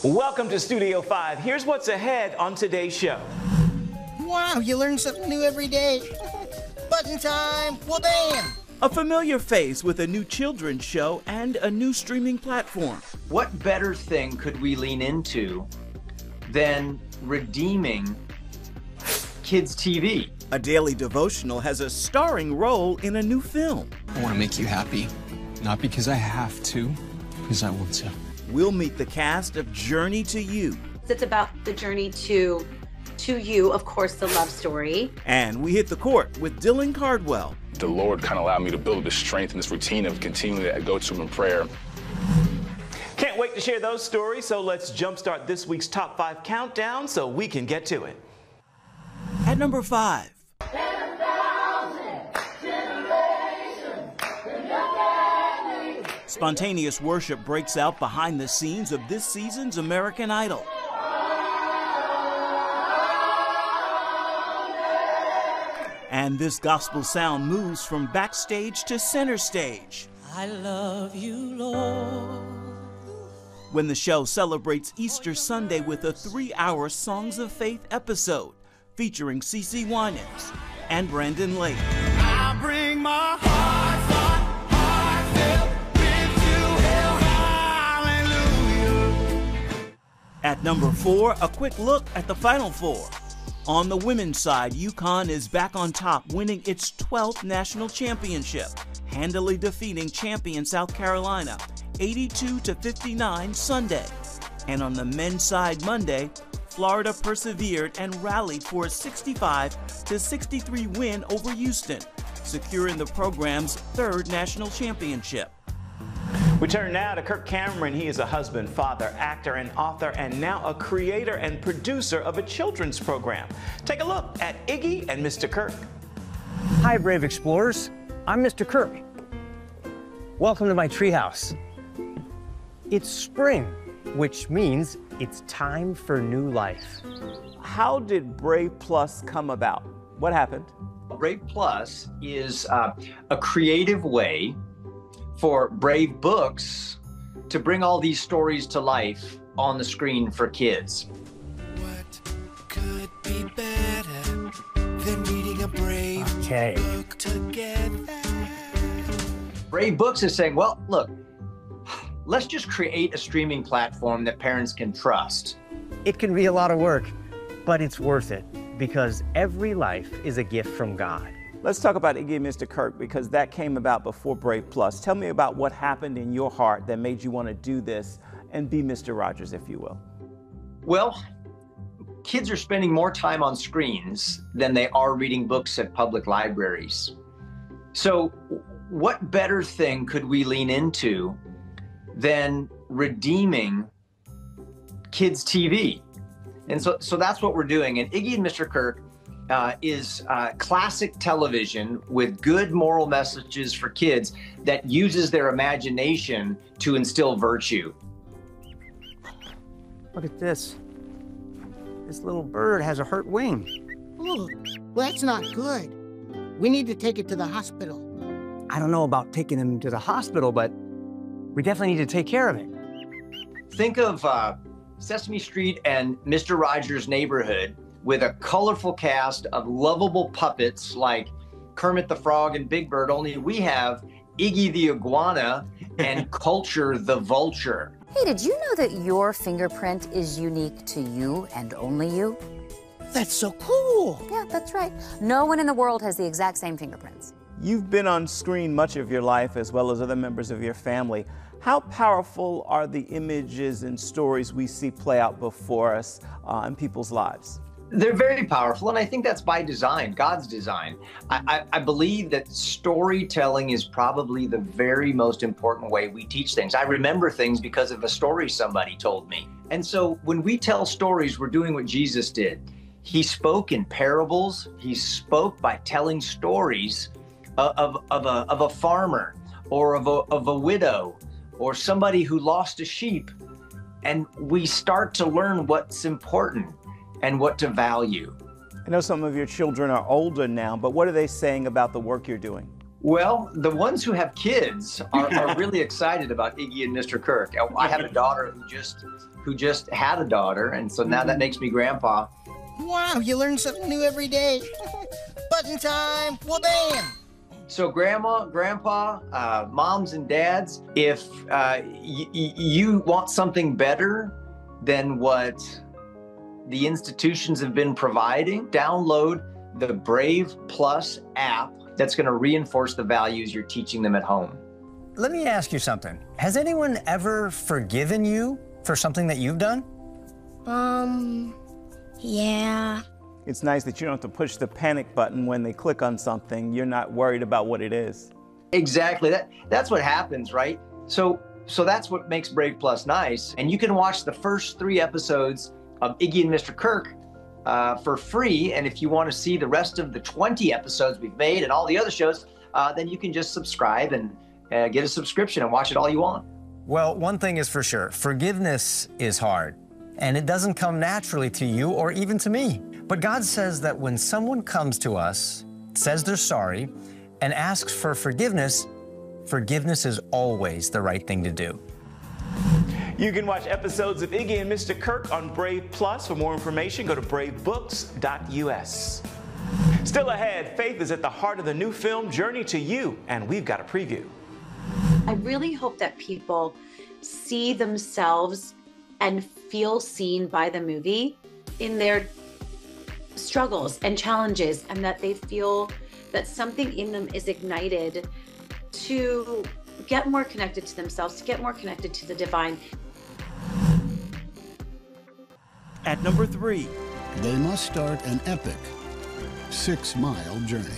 Welcome to Studio 5. Here's what's ahead on today's show. Wow, you learn something new every day. Button time, well damn. A familiar face with a new children's show and a new streaming platform. What better thing could we lean into than redeeming kids' TV? A daily devotional has a starring role in a new film. I want to make you happy, not because I have to, because I want to. We'll meet the cast of Journey to You. It's about the journey to you, of course, the love story. And we hit the court with Dylan Cardwell. The Lord kind of allowed me to build this strength and this routine of continuing to go to Him in prayer. Can't wait to share those stories, so let's jumpstart this week's Top 5 countdown so we can get to it. At number 5. Spontaneous worship breaks out behind the scenes of this season's American Idol. And this gospel sound moves from backstage to center stage. I love you, Lord. When the show celebrates Easter Sunday with a 3-hour Songs of Faith episode featuring CeCe Winans and Brandon Lake. I bring my heart filled with you, hallelujah. At number 4, a quick look at the Final Four. On the women's side, UConn is back on top, winning its 12th national championship, handily defeating champion South Carolina 82-59 Sunday. And on the men's side Monday, Florida persevered and rallied for a 65-63 win over Houston, securing the program's 3rd national championship. We turn now to Kirk Cameron. He is a husband, father, actor, and author, and now a creator and producer of a children's program. Take a look at Iggy and Mr. Kirk. Hi, brave explorers. I'm Mr. Kirk. Welcome to my treehouse. It's spring, which means it's time for new life. How did Brave Plus come about? What happened? Brave Plus is a creative way for Brave Books to bring all these stories to life on the screen for kids. What could be better than reading a brave book together? Brave Books is saying, well, look, let's just create a streaming platform that parents can trust. It can be a lot of work, but it's worth it because every life is a gift from God. Let's talk about Iggy and Mr. Kirk, because that came about before Brave Plus. Tell me about what happened in your heart that made you want to do this and be Mr. Rogers, if you will. Well, kids are spending more time on screens than they are reading books at public libraries. So what better thing could we lean into than redeeming kids' TV? And so that's what we're doing. And Iggy and Mr. Kirk is classic television with good moral messages for kids that uses their imagination to instill virtue. Look at this. This little bird has a hurt wing. Oh, well, that's not good. We need to take it to the hospital. I don't know about taking him to the hospital, but we definitely need to take care of it. Think of Sesame Street and Mr. Rogers' Neighborhood with a colorful cast of lovable puppets like Kermit the Frog and Big Bird, only we have Iggy the Iguana and Culture the Vulture. Hey, did you know that your fingerprint is unique to you and only you? That's so cool. Yeah, that's right. No one in the world has the exact same fingerprints. You've been on screen much of your life, as well as other members of your family. How powerful are the images and stories we see play out before us in people's lives? They're very powerful, and I think that's by design, God's design. I believe that storytelling is probably the very most important way we teach things. I remember things because of a story somebody told me. And so when we tell stories, we're doing what Jesus did. He spoke in parables. He spoke by telling stories of a farmer or of a widow or somebody who lost a sheep. And we start to learn what's important and what to value. I know some of your children are older now, but what are they saying about the work you're doing? Well, the ones who have kids are really excited about Iggy and Mr. Kirk. I have a daughter who just had a daughter, and so now that makes me grandpa. Wow, you learn something new every day. Button time, wha-bam! So grandma, grandpa, moms and dads, if you want something better than what the institutions have been providing, download the Brave Plus app that's going to reinforce the values you're teaching them at home. Let me ask you something. Has anyone ever forgiven you for something that you've done? Yeah. It's nice that you don't have to push the panic button when they click on something. You're not worried about what it is. Exactly. That's what happens, right? So that's what makes Brave Plus nice. And you can watch the first 3 episodes of Iggy and Mr. Kirk for free. And if you want to see the rest of the 20 episodes we've made and all the other shows, then you can just subscribe and get a subscription and watch it all you want. Well, one thing is for sure, forgiveness is hard. And it doesn't come naturally to you or even to me. But God says that when someone comes to us, says they're sorry, and asks for forgiveness, forgiveness is always the right thing to do. You can watch episodes of Iggy and Mr. Kirk on Brave Plus. For more information, go to bravebooks.us. Still ahead, faith is at the heart of the new film Journey to You, and we've got a preview. I really hope that people see themselves and feel seen by the movie in their struggles and challenges, and that they feel that something in them is ignited to get more connected to themselves, to get more connected to the divine. At number 3, they must start an epic 6-mile journey.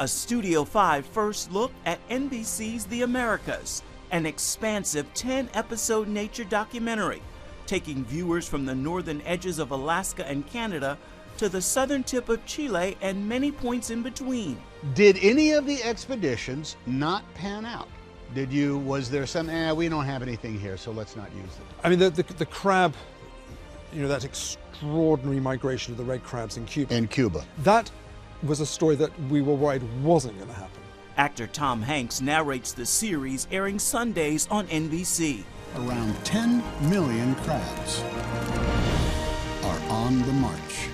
A Studio 5 first look at NBC's The Americas, an expansive 10-episode nature documentary taking viewers from the northern edges of Alaska and Canada to the southern tip of Chile and many points in between. Did any of the expeditions not pan out? Was there some, we don't have anything here, so let's not use it? I mean, the crab, that extraordinary migration of the red crabs in Cuba. In Cuba. That was a story that we were worried wasn't going to happen. Actor Tom Hanks narrates the series, airing Sundays on NBC. Around 10 million crabs are on the march.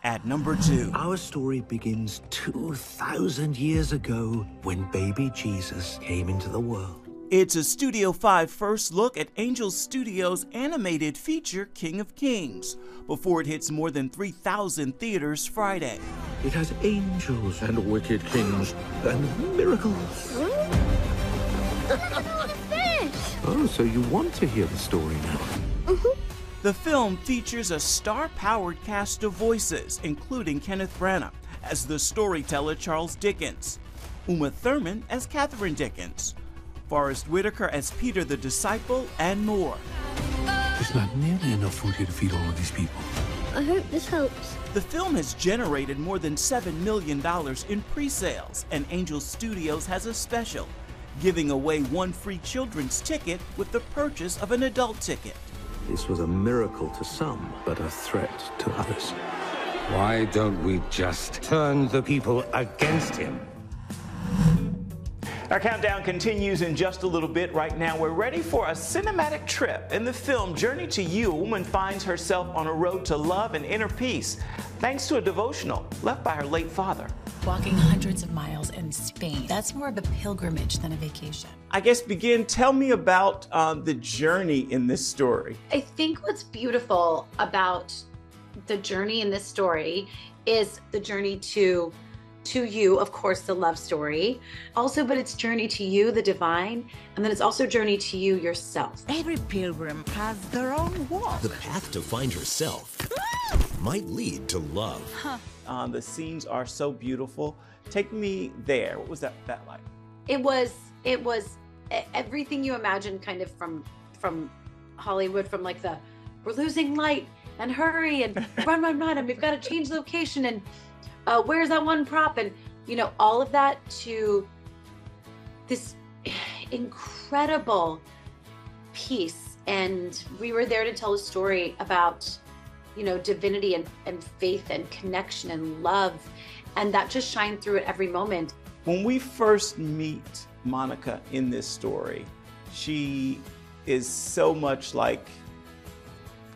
At number 2. Our story begins 2,000 years ago when baby Jesus came into the world. It's a Studio 5 first look at Angel Studios' animated feature King of Kings, before it hits more than 3,000 theaters Friday. It has angels and wicked kings and miracles. Oh, so you want to hear the story now? The film features a star-powered cast of voices, including Kenneth Branagh as the storyteller Charles Dickens, Uma Thurman as Catherine Dickens, Forrest Whitaker as Peter the Disciple, and more. There's not nearly enough food here to feed all of these people. I hope this helps. The film has generated more than $7 million in pre-sales, and Angel Studios has a special, giving away 1 free children's ticket with the purchase of an adult ticket. This was a miracle to some, but a threat to others. Why don't we just turn the people against him? Our countdown continues in just a little bit. Right now, we're ready for a cinematic trip. In the film Journey to You, a woman finds herself on a road to love and inner peace, thanks to a devotional left by her late father. Walking hundreds of miles in Spain, that's more of a pilgrimage than a vacation. I guess tell me about the journey in this story. I think what's beautiful about the journey in this story is the journey to you, of course, the love story. Also, but it's journey to you, the divine, and then it's also journey to you yourself. Every pilgrim has their own walk. The path to find herself might lead to love. The scenes are so beautiful. Take me there. What was that like? It was everything you imagine, kind of from Hollywood, from like we're losing light and hurry and run, and we've got to change location and where's that one prop, and all of that, to this incredible piece. And we were there to tell a story about divinity and faith and connection and love, and that just shined through at every moment. When we first meet Monica in this story, she is so much like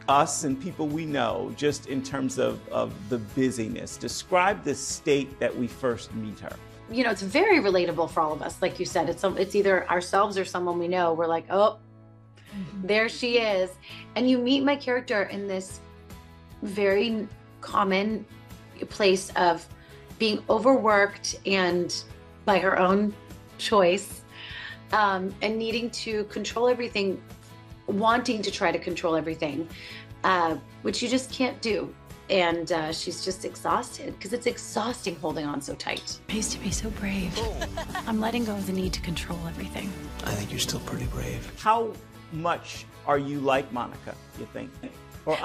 us and people we know, just in terms of the busyness. Describe the state that we first meet her. You know, it's very relatable for all of us. Like you said, it's either ourselves or someone we know. We're like, oh, there she is. And you meet my character in this very common place of being overworked and by her own choice, and needing to control everything, wanting to try to control everything, which you just can't do. And she's just exhausted because it's exhausting holding on so tight. I used to be so brave. I'm letting go of the need to control everything. I think you're still pretty brave. How much are you like Monica, you think? Or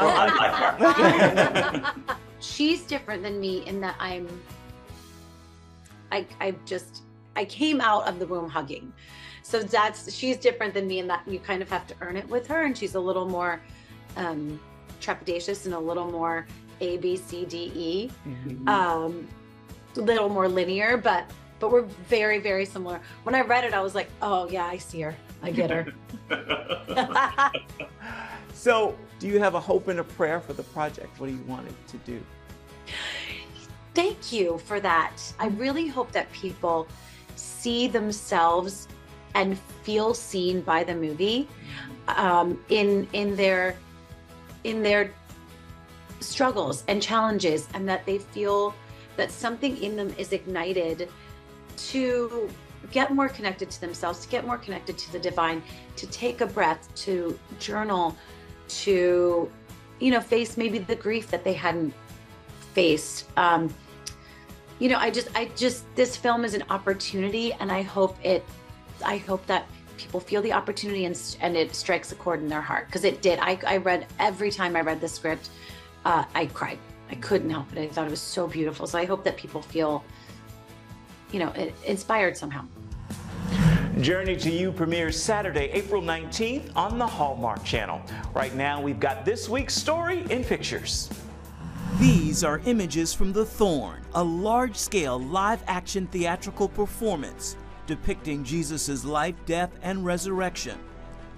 She's different than me in that I came out of the womb hugging. So she's different than me in that you kind of have to earn it with her, and she's a little more trepidatious and a little more A, B, C, D, E, a little more linear, but we're very, very similar. When I read it, I was like, oh yeah, I see her, I get her. So, do you have a hope and a prayer for the project? What do you want it to do? Thank you for that. I really hope that people see themselves and feel seen by the movie, in their struggles and challenges, and that they feel that something in them is ignited to get more connected to themselves, to get more connected to the divine, to take a breath, to journal, to, you know, face maybe the grief that they hadn't faced. You know, I just, this film is an opportunity, and I hope that people feel the opportunity and it strikes a chord in their heart, because it did. Every time I read the script, I cried. I couldn't help it. I thought it was so beautiful. So I hope that people feel, you know, inspired somehow. Journey to You premieres Saturday, April 19th on the Hallmark Channel. Right now, we've got this week's story in pictures. These are images from The Thorn, a large-scale live-action theatrical performance depicting Jesus' life, death, and resurrection.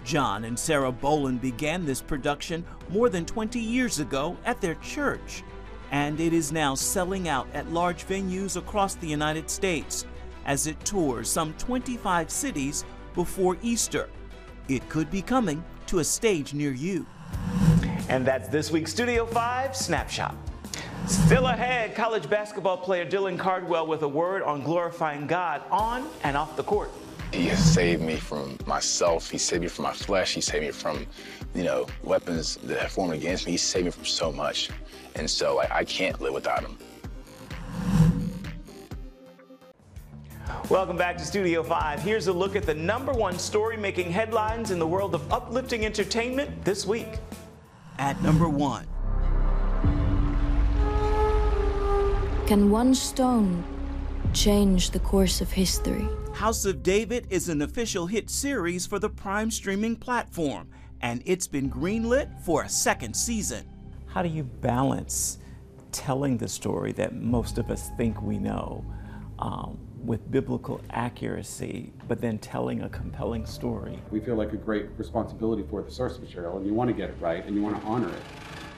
John and Sarah Boland began this production more than 20 years ago at their church, and it is now selling out at large venues across the United States as it tours some 25 cities before Easter. It could be coming to a stage near you. And that's this week's Studio 5 Snapshot. Still ahead, college basketball player Dylan Cardwell with a word on glorifying God on and off the court. He has saved me from myself. He saved me from my flesh. He saved me from, you know, weapons that have formed against me. He saved me from so much. And so I can't live without him. Welcome back to Studio 5. Here's a look at the #1 story making headlines in the world of uplifting entertainment this week. At number 1. Can one stone change the course of history? House of David is an official hit series for the Prime streaming platform, and it's been greenlit for a second season. How do you balance telling the story that most of us think we know with biblical accuracy, but then telling a compelling story? We feel like a great responsibility for the source material, and you want to get it right, and you want to honor it.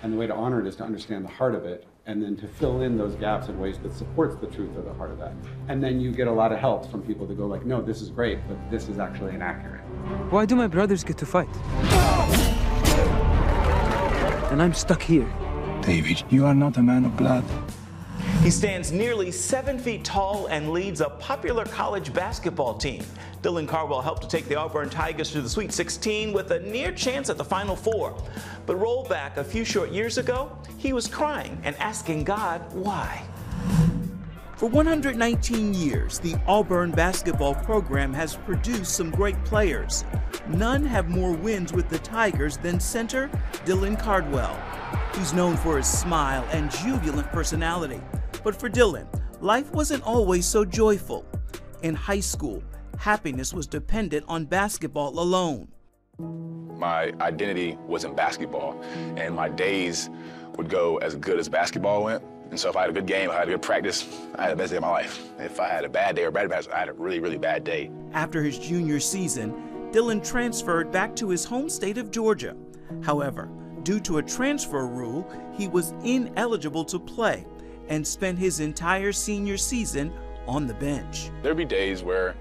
And the way to honor it is to understand the heart of it, and then to fill in those gaps in ways that supports the truth of the heart of that. And then you get a lot of help from people that go like, no, this is great, but this is actually inaccurate. Why do my brothers get to fight? And I'm stuck here. David, you are not a man of blood. He stands nearly 7 feet tall and leads a popular college basketball team. Dylan Cardwell helped to take the Auburn Tigers to the Sweet 16 with a near chance at the Final Four. But roll back a few short years ago, he was crying and asking God why. For 119 years, the Auburn basketball program has produced some great players. None have more wins with the Tigers than center Dylan Cardwell. He's known for his smile and jubilant personality. But for Dylan, life wasn't always so joyful. In high school, happiness was dependent on basketball alone. My identity was in basketball, and my days would go as good as basketball went. And so if I had a good game, I had a good practice, I had the best day of my life. If I had a bad day or bad practice, I had a really, really bad day. After his junior season, Dylan transferred back to his home state of Georgia. However, due to a transfer rule, he was ineligible to play and spent his entire senior season on the bench. There'd be days where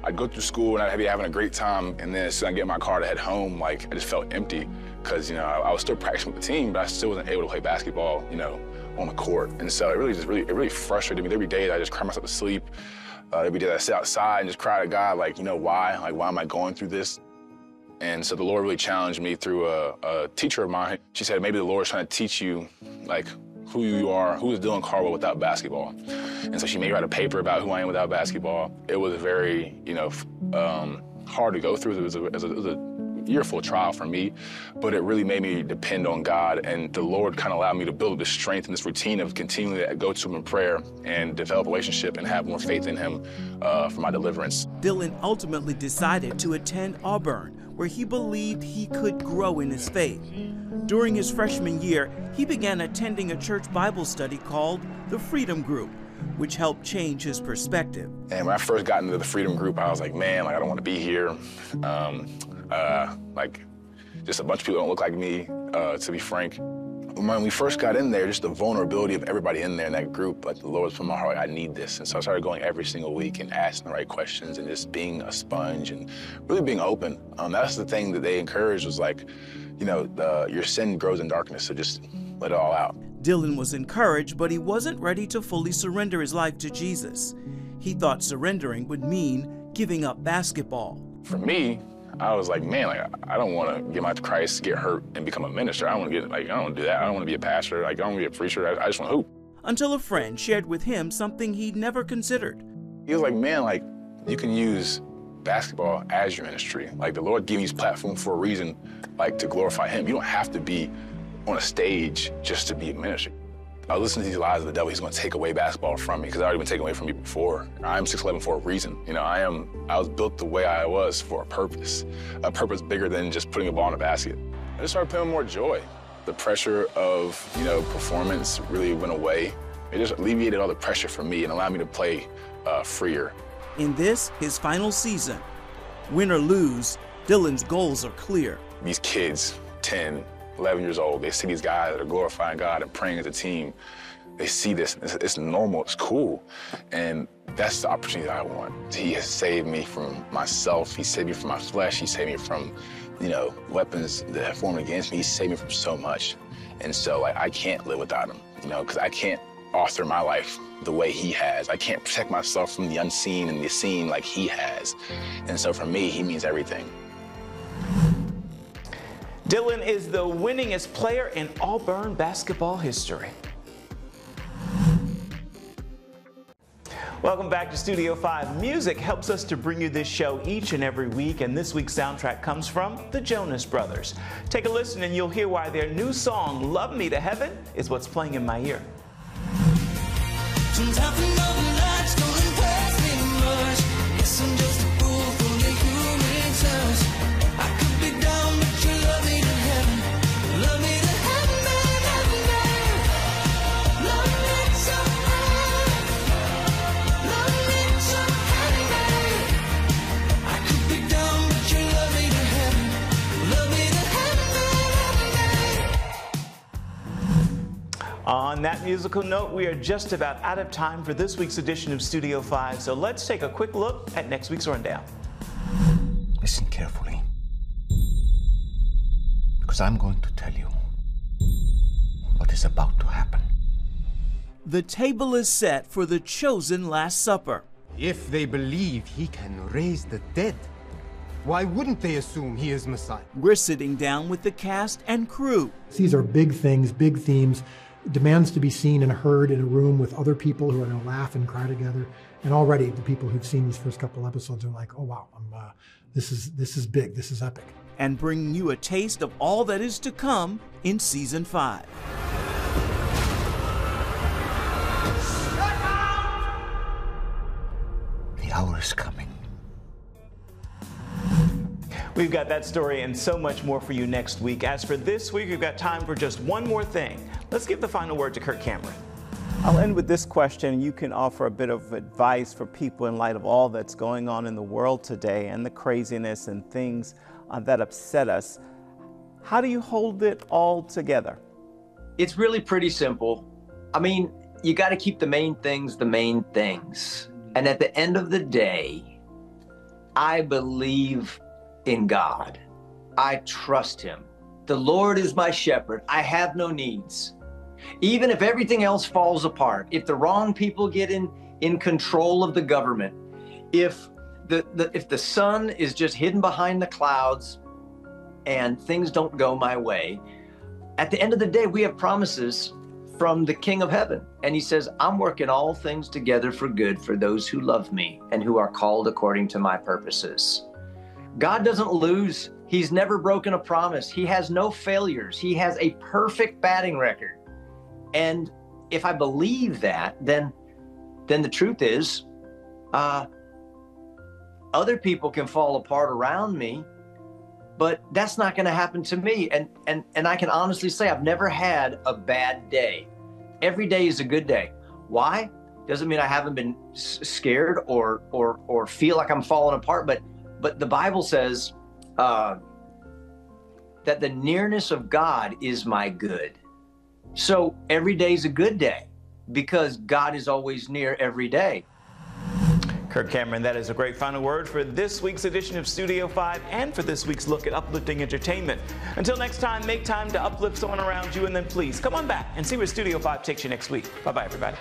I'd go through school and I'd be having a great time, and then as soon as I get in my car to head home, like, I just felt empty because, you know, I was still practicing with the team, but I still wasn't able to play basketball, you know, on the court. And so it really frustrated me. There'd be days I just cry myself to sleep. There'd be days I sit outside and just cry to God, like, you know, why? Like, why am I going through this? And so the Lord really challenged me through a teacher of mine. She said, maybe the Lord's trying to teach you, like, who you are, who is Dylan Cardwell without basketball. And so she made me write a paper about who I am without basketball. It was very, you know, hard to go through. It was a year full of trial for me, but it really made me depend on God, and the Lord kind of allowed me to build this strength and this routine of continuing to go to him in prayer and develop a relationship and have more faith in him for my deliverance. Dylan ultimately decided to attend Auburn, where he believed he could grow in his faith. During his freshman year, he began attending a church Bible study called the Freedom Group, which helped change his perspective. And when I first got into the Freedom Group, I was like, man, like, I don't want to be here. Like, just a bunch of people don't look like me, to be frank. When we first got in there, just the vulnerability of everybody in there in that group, like, the Lord's put in my heart, like, I need this. And so I started going every single week and asking the right questions and just being a sponge and really being open. That's the thing that they encouraged, was like, you know, your sin grows in darkness, so just let it all out. Dylan was encouraged, but he wasn't ready to fully surrender his life to Jesus. He thought surrendering would mean giving up basketball. For me, I was like, man, like, I don't want to give my life to Christ, get hurt, and become a minister. I don't want to I don't want to do that. I don't want to be a pastor. Like, I don't want to be a preacher. I just want to hoop. Until a friend shared with him something he'd never considered. He was like, man, like, you can use basketball as your ministry. Like, the Lord gave you this platform for a reason, like, to glorify him. You don't have to be on a stage just to be a minister. I was listening to these lies of the devil. He's going to take away basketball from me because I've already been taken away from me before. I'm 6'11" for a reason. You know, I was built the way I was for a purpose bigger than just putting a ball in a basket. I just started putting more joy. The pressure of, you know, performance really went away. It just alleviated all the pressure for me and allowed me to play freer. In this, his final season, win or lose, Dylan's goals are clear. These kids, 10, 11 years old, they see these guys that are glorifying God and praying as a team. They see this, it's normal, it's cool. And that's the opportunity that I want. He has saved me from myself. He saved me from my flesh. He saved me from, you know, weapons that have formed against me. He saved me from so much. And so, like, I can't live without him, you know, because I can't author my life the way he has. I can't protect myself from the unseen and the seen like he has. And so for me, he means everything. Dylan is the winningest player in Auburn basketball history. Welcome back to Studio 5. Music helps us to bring you this show each and every week, and this week's soundtrack comes from the Jonas Brothers. Take a listen and you'll hear why their new song, Love Me to Heaven, is what's playing in my ear. On that musical note, we are just about out of time for this week's edition of Studio 5, so let's take a quick look at next week's rundown. Listen carefully, because I'm going to tell you what is about to happen. The table is set for the chosen Last Supper. If they believe he can raise the dead, why wouldn't they assume he is Messiah? We're sitting down with the cast and crew. These are big things, big themes. Demands to be seen and heard in a room with other people who are going to laugh and cry together. And already the people who've seen these first couple episodes are like, oh wow, this is big, this is epic. And bringing you a taste of all that is to come in Season 5. The hour is coming. We've got that story and so much more for you next week. As for this week, we've got time for just one more thing. Let's give the final word to Kirk Cameron. I'll end with this question. You can offer a bit of advice for people in light of all that's going on in the world today and the craziness and things that upset us. How do you hold it all together? It's really pretty simple. I mean, you got to keep the main things the main things. And at the end of the day, I believe in God. I trust him. The Lord is my shepherd. I have no needs. Even if everything else falls apart, if the wrong people get in control of the government, if the sun is just hidden behind the clouds and things don't go my way, at the end of the day, we have promises from the King of Heaven. And he says, I'm working all things together for good for those who love me and who are called according to my purposes. God doesn't lose. He's never broken a promise. He has no failures. He has a perfect batting record. And if I believe that, then the truth is, other people can fall apart around me, but that's not going to happen to me. And I can honestly say I've never had a bad day. Every day is a good day. Why? Doesn't mean I haven't been scared or feel like I'm falling apart, but the Bible says that the nearness of God is my good. So every day is a good day because God is always near every day. Kirk Cameron, that is a great final word for this week's edition of Studio 5 and for this week's look at uplifting entertainment. Until next time, make time to uplift someone around you, and then please come on back and see where Studio 5 takes you next week. Bye-bye, everybody.